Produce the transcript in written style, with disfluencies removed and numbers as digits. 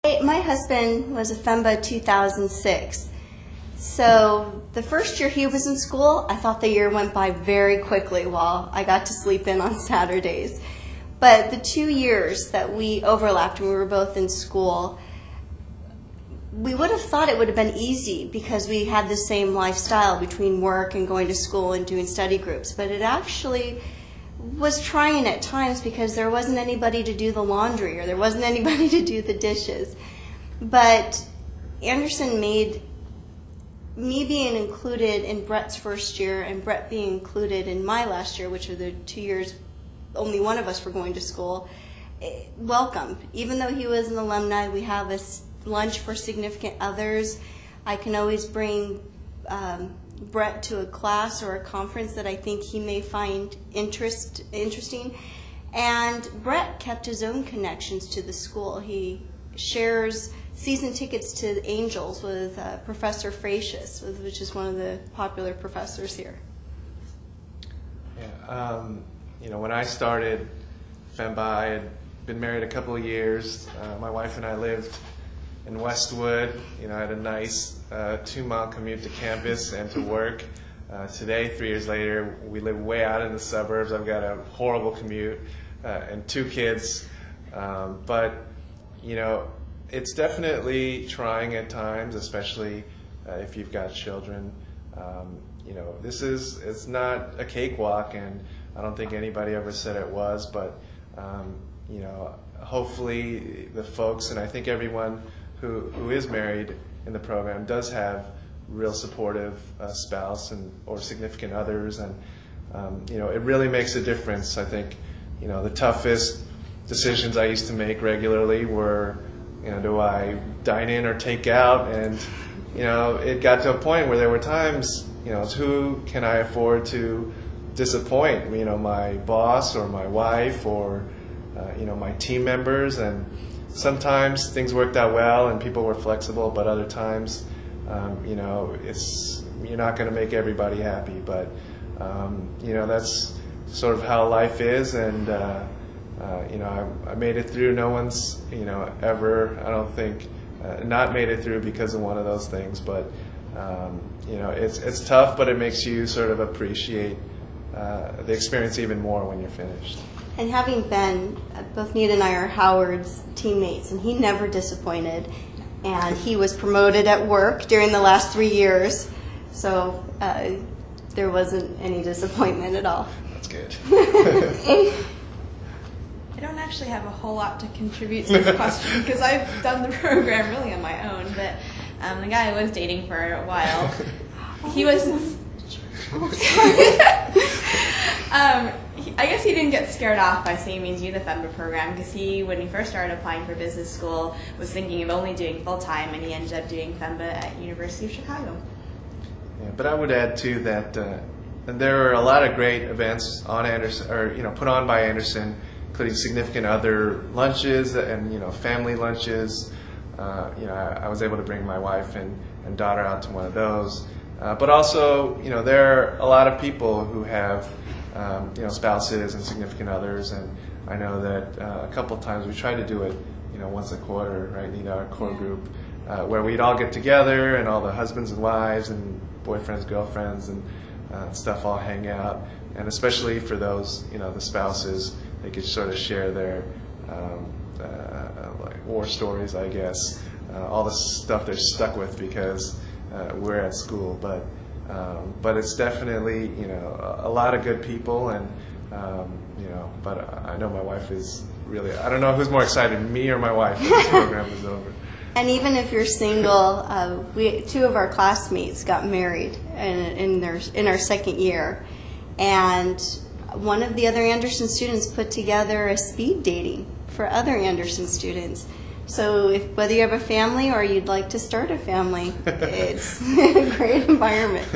My husband was a FEMBA 2006. So the first year he was in school, I thought the year went by very quickly while I got to sleep in on Saturdays. But the 2 years that we overlapped when we were both in school, we would have thought it would have been easy because we had the same lifestyle between work and going to school and doing study groups. But it actually was trying at times because there wasn't anybody to do the laundry or there wasn't anybody to do the dishes. But Anderson made me being included in Brett's first year and Brett being included in my last year, which are the 2 years only one of us were going to school, welcomed. Even though he was an alumni, we have a lunch for significant others. I can always bring Brett to a class or a conference that I think he may find interesting. And Brett kept his own connections to the school. He shares season tickets to Angels with Professor Frasius, which is one of the popular professors here. Yeah, when I started FEMBA, I had been married a couple of years. My wife and I lived in Westwood. I had a nice 2-mile commute to campus and to work. Today, 3 years later, we live way out in the suburbs. I've got a horrible commute and 2 kids. But it's definitely trying at times, especially if you've got children. It's not a cakewalk, and I don't think anybody ever said it was, but hopefully the folks, and I think everyone who is married in the program does have real supportive spouse or significant others, and it really makes a difference. I think the toughest decisions I used to make regularly were, do I dine in or take out? And it got to a point where there were times, who can I afford to disappoint? My boss or my wife or my team members. And sometimes things worked out well and people were flexible, but other times, you're not going to make everybody happy. But that's sort of how life is, and I made it through. No one's ever, I don't think, not made it through because of one of those things. But it's tough, but it makes you sort of appreciate the experience even more when you're finished. And having been, both Nita and I are Howard's teammates, and he never disappointed. And he was promoted at work during the last 3 years, so there wasn't any disappointment at all. That's good. I don't actually have a whole lot to contribute to this question because I've done the program really on my own, but the guy I was dating for a while, he was... I guess he didn't get scared off by seeing me do the FEMBA program because when he first started applying for business school, was thinking of only doing full-time, and he ended up doing FEMBA at University of Chicago. Yeah, but I would add too that there are a lot of great events on Anderson, or put on by Anderson, including significant other lunches and family lunches. I was able to bring my wife and daughter out to one of those. But also, there are a lot of people who have, spouses and significant others, and I know that a couple of times we tried to do it, once a quarter, right? Our core group, where we'd all get together and all the husbands and wives and boyfriends, girlfriends, and stuff all hang out, and especially for those, the spouses, they could sort of share their like war stories, I guess, all the stuff they're stuck with because we're at school, but it's definitely a lot of good people, and but I know my wife is really, I don't know who's more excited, me or my wife, when this program is over. And even if you're single, 2 of our classmates got married in our second year, and one of the other Anderson students put together a speed dating for other Anderson students. So whether you have a family or you'd like to start a family, it's a great environment.